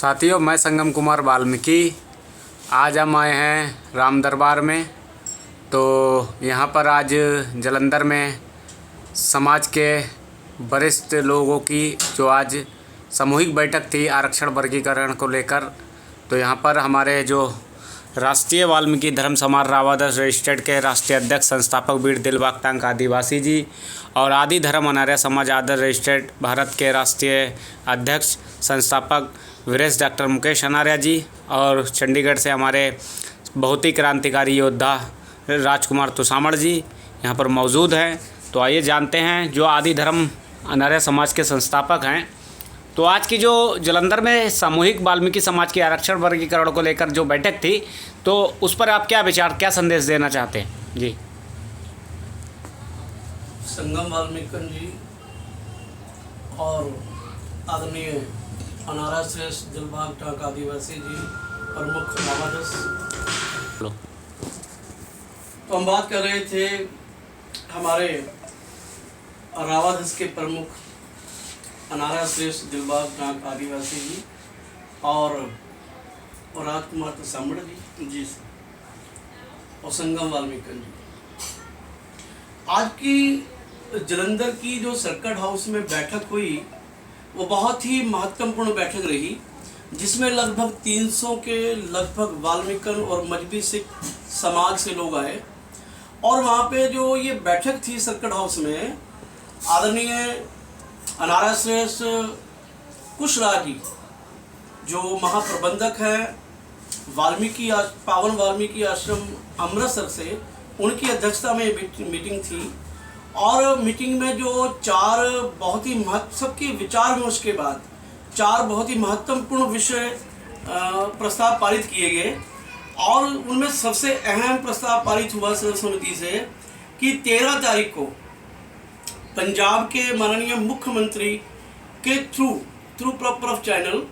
साथियों, मैं संगम कुमार वाल्मीकि। आज हम आए हैं राम दरबार में। तो यहाँ पर आज जालंधर में समाज के वरिष्ठ लोगों की जो आज सामूहिक बैठक थी आरक्षण वर्गीकरण को लेकर। तो यहाँ पर हमारे जो राष्ट्रीय वाल्मीकि धर्म समाज रावादस रजिस्टर्ड के राष्ट्रीय अध्यक्ष संस्थापक वीर दिलबाग टांग आदिवासी जी और आदि धर्म अनार्य समाज आदर रजिस्टर्ड भारत के राष्ट्रीय अध्यक्ष संस्थापक वीरेश डॉक्टर मुकेश अनार्य जी और चंडीगढ़ से हमारे बहुत ही क्रांतिकारी योद्धा राजकुमार तुसामड़ जी यहाँ पर मौजूद हैं। तो आइए जानते हैं जो आदि धर्म अनार्य समाज के संस्थापक हैं। तो आज की जो जालंधर में सामूहिक वाल्मीकि समाज के आरक्षण वर्गीकरण को लेकर जो बैठक थी, तो उस पर आप क्या विचार, क्या संदेश देना चाहते हैं जी? संगम वाल्मीकि जी और आदरणीय अनार्य श्रेष्ठ दिलबाग टांग आदिवासी जी प्रमुख रावादस। तो हम बात कर रहे थे हमारे रावादस के प्रमुख अनार्य श्रेष्ठ दिलबाग टांग आदिवासी जी और राजकुमार तुसामड़ जी और संगम वाल्मीकि जी। आज की जालंधर की जो सर्किट हाउस में बैठक हुई वो बहुत ही महत्वपूर्ण बैठक रही, जिसमें लगभग 300 के लगभग वाल्मीकि और मजबी सिख समाज से लोग आए। और वहाँ पे जो ये बैठक थी सर्किट हाउस में, आदरणीय अनार्य श्रेष्ठ कुशराज जी जो महाप्रबंधक हैं पावन वाल्मीकि आश्रम अमृतसर से, उनकी अध्यक्षता में मीटिंग थी। और मीटिंग में जो चार बहुत ही सबके विचार विमर्श के बाद चार बहुत ही महत्वपूर्ण विषय प्रस्ताव पारित किए गए। और उनमें सबसे अहम प्रस्ताव पारित हुआ सर्वसम्मति से कि 13 तारीख को पंजाब के माननीय मुख्यमंत्री के थ्रू प्रॉपर चैनल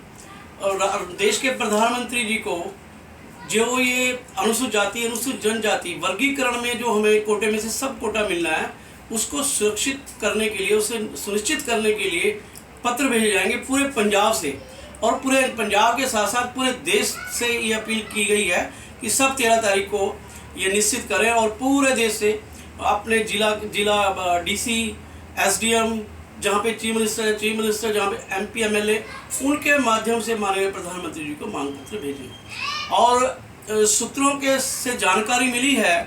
और देश के प्रधानमंत्री जी को जो ये अनुसूचित जाति अनुसूचित जनजाति वर्गीकरण में जो हमें कोटे में से सब कोटा मिलना है, उसको सुरक्षित करने के लिए, उसे सुनिश्चित करने के लिए पत्र भेजे जाएंगे पूरे पंजाब से। और पूरे पंजाब के साथ साथ पूरे देश से ये अपील की गई है कि सब 13 तारीख को ये निश्चित करें और पूरे देश से अपने जिला डीसी एसडीएम, जहाँ पे चीफ मिनिस्टर जहाँ पे एमपी एमएलए, उनके माध्यम से माननीय प्रधानमंत्री जी को मांग पत्र भेजें। और सूत्रों के से जानकारी मिली है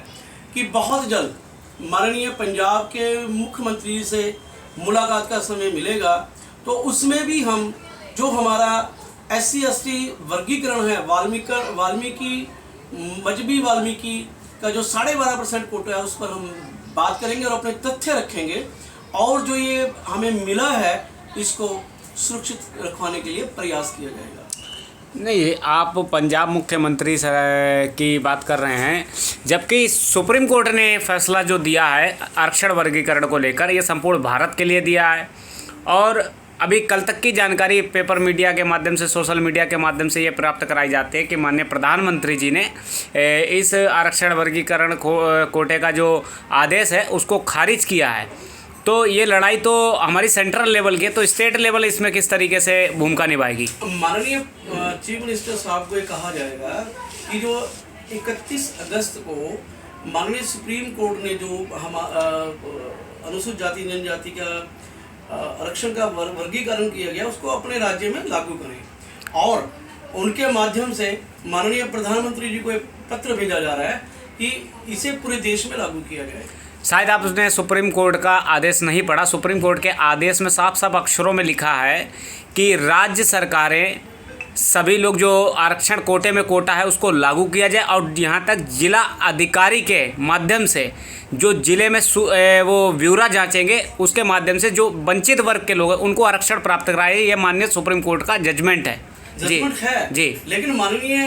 कि बहुत जल्द माननीय पंजाब के मुख्यमंत्री से मुलाकात का समय मिलेगा। तो उसमें भी हम जो हमारा SC ST वर्गीकरण है, वाल्मीकि मजबी वाल्मीकि का जो 12.5% कोटा है, उस पर हम बात करेंगे और अपने तथ्य रखेंगे। और जो ये हमें मिला है इसको सुरक्षित रखवाने के लिए प्रयास किया जाएगा। नहीं, आप पंजाब मुख्यमंत्री की बात कर रहे हैं, जबकि सुप्रीम कोर्ट ने फैसला जो दिया है आरक्षण वर्गीकरण को लेकर, ये संपूर्ण भारत के लिए दिया है। और अभी कल तक की जानकारी पेपर मीडिया के माध्यम से, सोशल मीडिया के माध्यम से ये प्राप्त कराई जाती है कि माननीय प्रधानमंत्री जी ने इस आरक्षण वर्गीकरण कोटे का जो आदेश है उसको खारिज किया है। तो ये लड़ाई तो हमारी सेंट्रल लेवल की है, तो स्टेट लेवल इसमें किस तरीके से भूमिका निभाएगी? माननीय चीफ मिनिस्टर साहब को ये कहा जाएगा कि जो 31 अगस्त को माननीय सुप्रीम कोर्ट ने जो हम अनुसूचित जाति जनजाति का आरक्षण का वर्गीकरण किया गया, उसको अपने राज्य में लागू करें। और उनके माध्यम से माननीय प्रधानमंत्री जी को एक पत्र भेजा जा रहा है कि इसे पूरे देश में लागू किया जाए। शायद आप उसने सुप्रीम कोर्ट का आदेश नहीं पढ़ा। सुप्रीम कोर्ट के आदेश में साफ साफ अक्षरों में लिखा है कि राज्य सरकारें सभी लोग जो आरक्षण कोटे में कोटा है उसको लागू किया जाए। और यहाँ तक जिला अधिकारी के माध्यम से जो जिले में वो ब्यौरा जांचेंगे, उसके माध्यम से जो वंचित वर्ग के लोग हैं उनको आरक्षण प्राप्त कराए। ये माननीय सुप्रीम कोर्ट का जजमेंट है जी। लेकिन माननीय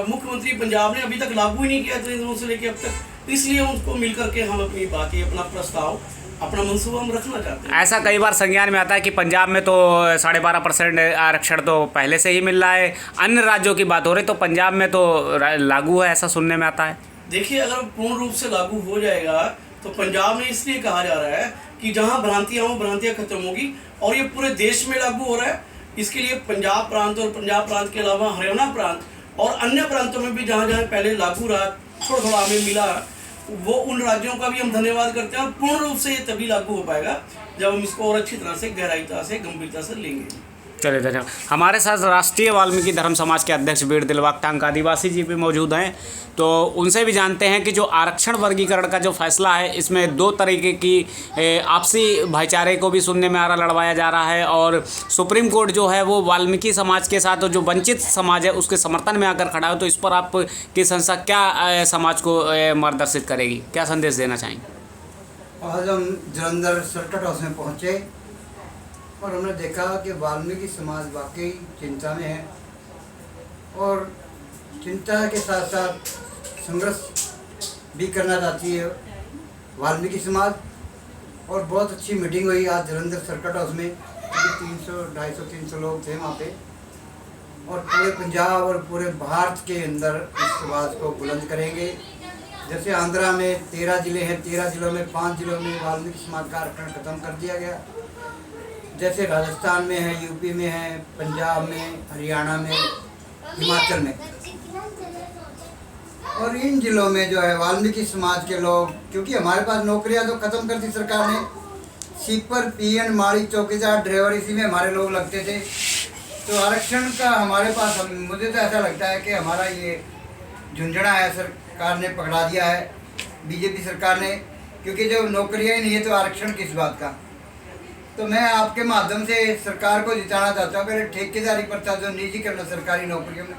मुख्यमंत्री पंजाब ने अभी तक लागू ही नहीं किया 3 दिनों से लेकर अब तक। इसलिए उनको मिलकर के हम अपनी बात, अपना प्रस्ताव, अपना मंसूबा हम रखना चाहते हैं। ऐसा कई बार संज्ञान में आता है कि पंजाब में तो 12.5% आरक्षण तो पहले से ही मिल रहा है, अन्य राज्यों की बात हो रही तो पंजाब में तो लागू है, ऐसा सुनने में आता है। देखिए, अगर पूर्ण रूप से लागू हो जाएगा तो पंजाब में इसलिए कहा जा रहा है कि जहाँ भ्रांतियाँ खत्म होगी। और ये पूरे देश में लागू हो रहा है। इसके लिए पंजाब प्रांत और पंजाब प्रांत के अलावा हरियाणा प्रांत और अन्य प्रांतों में भी जहाँ जहाँ पहले लागू रहा, थोड़ा थोड़ा हमें मिला, वो उन राज्यों का भी हम धन्यवाद करते हैं। और पूर्ण रूप से ये तभी लागू हो पाएगा जब हम इसको और अच्छी तरह से गहराईता से गंभीरता से लेंगे। चलिए धन्यवाद। हमारे साथ राष्ट्रीय वाल्मीकि धर्म समाज के अध्यक्ष वीर दिलबाग टांग आदिवासी जी भी मौजूद हैं, तो उनसे भी जानते हैं कि जो आरक्षण वर्गीकरण का जो फैसला है, इसमें दो तरीके की आपसी भाईचारे को भी सुनने में आ रहा, लड़वाया जा रहा है, और सुप्रीम कोर्ट जो है वो वाल्मीकि समाज के साथ जो वंचित समाज है उसके समर्थन में आकर खड़ा है। तो इस पर आपकी संस्था क्या समाज को मार्गदर्शित करेगी, क्या संदेश देना चाहेंगे? आज हम जलंधर सर्किट हाउस में पहुँचे और हमने देखा कि वाल्मीकि समाज वाकई चिंता में है और चिंता के साथ साथ संघर्ष भी करना चाहती है वाल्मीकि समाज। और बहुत अच्छी मीटिंग हुई आज जलंधर सर्किट हाउस में, 250-300 लोग थे वहाँ पे, और पूरे पंजाब और पूरे भारत के अंदर इस आवाज़ को बुलंद करेंगे। जैसे आंध्रा में 13 ज़िले हैं, 13 ज़िलों में 5 ज़िलों में वाल्मीकि समाज का आरक्षण खत्म कर दिया गया। जैसे राजस्थान में है, यूपी में है, पंजाब में, हरियाणा में, हिमाचल में, और इन जिलों में जो है वाल्मीकि समाज के लोग, क्योंकि हमारे पास नौकरियां तो खत्म कर दी सरकार ने, सीपर, पीएन, माड़ी, चौकीदार, ड्राइवर, इसी में हमारे लोग लगते थे। तो आरक्षण का हमारे पास, मुझे तो ऐसा लगता है कि हमारा ये झुंझुना है, सरकार ने पकड़ा दिया है, बीजेपी सरकार ने, क्योंकि जब नौकरियां ही नहीं है तो आरक्षण किस बात का। तो मैं आपके माध्यम से सरकार को जिताना चाहता हूँ, पहले ठेकेदारी प्रथा जो निजीकरण सरकारी नौकरियों में,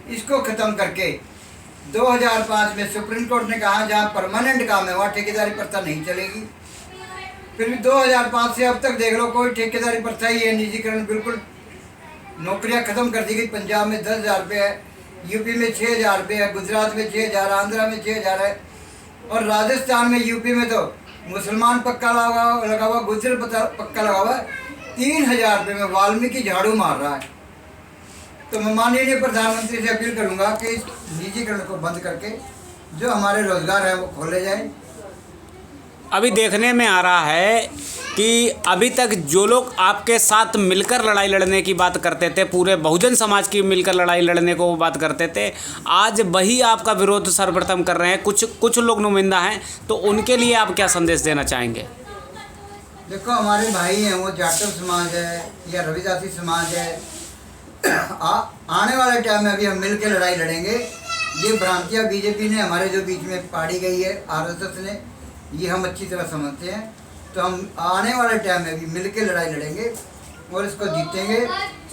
इसको ख़त्म करके 2005 में सुप्रीम कोर्ट ने कहा जहाँ परमानेंट काम है वहाँ ठेकेदारी प्रथा नहीं चलेगी। फिर भी 2005 से अब तक देख लो, कोई ठेकेदारी प्रथा ही है, निजीकरण बिल्कुल, नौकरियाँ ख़त्म कर दी गई। पंजाब में 10,000 रुपये है, यूपी में 6,000 रुपये है, गुजरात में 6,000, आंध्रा में 6,000 है, और राजस्थान में, यूपी में तो मुसलमान पक्का लगा हुआ, गुजर पक्का लगा हुआ, 3,000 रुपये में वाल्मीकि झाड़ू मार रहा है। तो मैं माननीय प्रधानमंत्री से अपील करूंगा कि इस निजीकरण को बंद करके जो हमारे रोजगार है वो खोले जाए। अभी देखने में आ रहा है कि अभी तक जो लोग आपके साथ मिलकर लड़ाई लड़ने की बात करते थे, पूरे बहुजन समाज की मिलकर लड़ाई लड़ने को वो बात करते थे, आज वही आपका विरोध सर्वप्रथम कर रहे हैं। कुछ लोग नुमाइंदा हैं, तो उनके लिए आप क्या संदेश देना चाहेंगे? देखो, हमारे भाई हैं, वो जाटव समाज है या रविदासी समाज है, आने वाले टाइम में अभी हम मिल के लड़ाई लड़ेंगे। ये भ्रांतियाँ बीजेपी ने हमारे जो बीच में पाड़ी गई है, RSS ने, ये हम अच्छी तरह समझते हैं। तो हम आने वाले टाइम में भी मिल के लड़ाई लड़ेंगे और इसको जीतेंगे।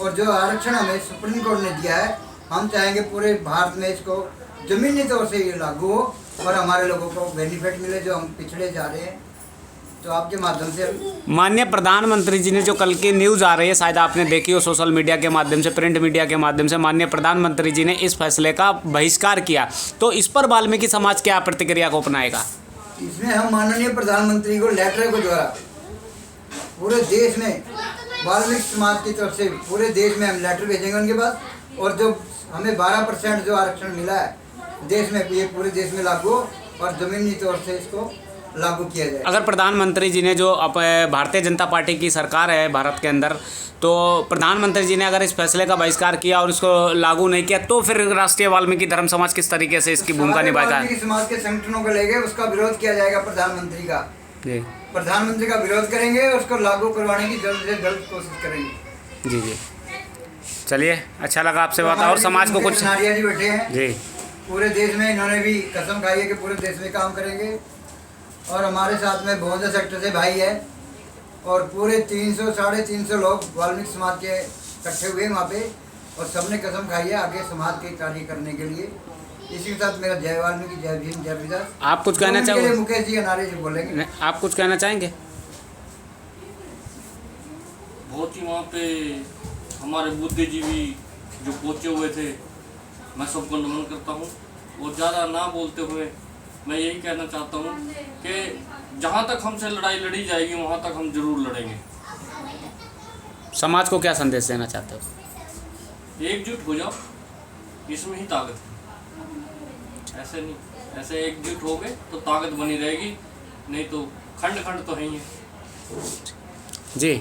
और जो आरक्षण हमें सुप्रीम कोर्ट ने दिया है, हम चाहेंगे पूरे भारत में इसको ज़मीनी तौर से ये लागू हो और हमारे लोगों को बेनिफिट मिले जो हम पिछड़े जा रहे हैं। तो आपके माध्यम से माननीय प्रधानमंत्री जी ने जो कल की न्यूज़ आ रही है, शायद आपने देखी हो सोशल मीडिया के माध्यम से, प्रिंट मीडिया के माध्यम से, माननीय प्रधानमंत्री जी ने इस फैसले का बहिष्कार किया। तो इस पर वाल्मीकि समाज क्या प्रतिक्रिया को अपनाएगा? इसमें हम माननीय प्रधानमंत्री को लेटर के द्वारा पूरे देश में वाल्मीकि समाज की तरफ से पूरे देश में हम लेटर भेजेंगे उनके पास, और जो हमें 12% जो आरक्षण मिला है देश में, ये पूरे देश में लागू हो और ज़मीनी तौर से इसको लागू किया जाए। अगर प्रधानमंत्री जी ने, जो भारतीय जनता पार्टी की सरकार है भारत के अंदर, तो प्रधानमंत्री जी ने अगर इस फैसले का बहिष्कार किया और इसको लागू नहीं किया, तो फिर राष्ट्रीय वाल्मीकि धर्म समाज किस तरीके से इसकी भूमिका निभाएगा? वाल्मीकि समाज के संगठनों को लेके उसका विरोध किया जाएगा प्रधानमंत्री का। जी, प्रधानमंत्री का विरोध करेंगे, उसको लागू करवाने की जल्द से जल्द कोशिश करेंगे। जी जी, चलिए, अच्छा लगा आपसे बात। और समाज को कुछ नारिया जी बैठे हैं जी, पूरे देश में, इन्होंने भी कसम खाई है कि पूरे देश में काम करेंगे। और हमारे साथ में 52 सेक्टर से भाई है और पूरे 300-350 लोग वाल्मीकि समाज के इकट्ठे हुए वहाँ पे, और सबने कसम खाई है आगे समाज के कार्य करने के लिए। इसी के साथ मेरा जय वाल्मीकि, जय भीम, जय रविदास। आप कुछ कहना चाहोगे? मुकेश जी नारे से बोलेंगे। आप कुछ कहना चाहेंगे? बहुत ही वहाँ पे हमारे बुद्धिजीवी जो पहुँचे हुए थे, मैं सबको नमन करता हूँ। और ज़्यादा ना बोलते हुए मैं यही कहना चाहता हूँ कि जहाँ तक हमसे लड़ाई लड़ी जाएगी वहाँ तक हम जरूर लड़ेंगे। समाज को क्या संदेश देना चाहते हो? एकजुट हो जाओ, इसमें ही ताकत है। ऐसे नहीं, ऐसे एकजुट हो गए तो ताकत बनी रहेगी, नहीं तो खंड खंड तो है ही है। जी।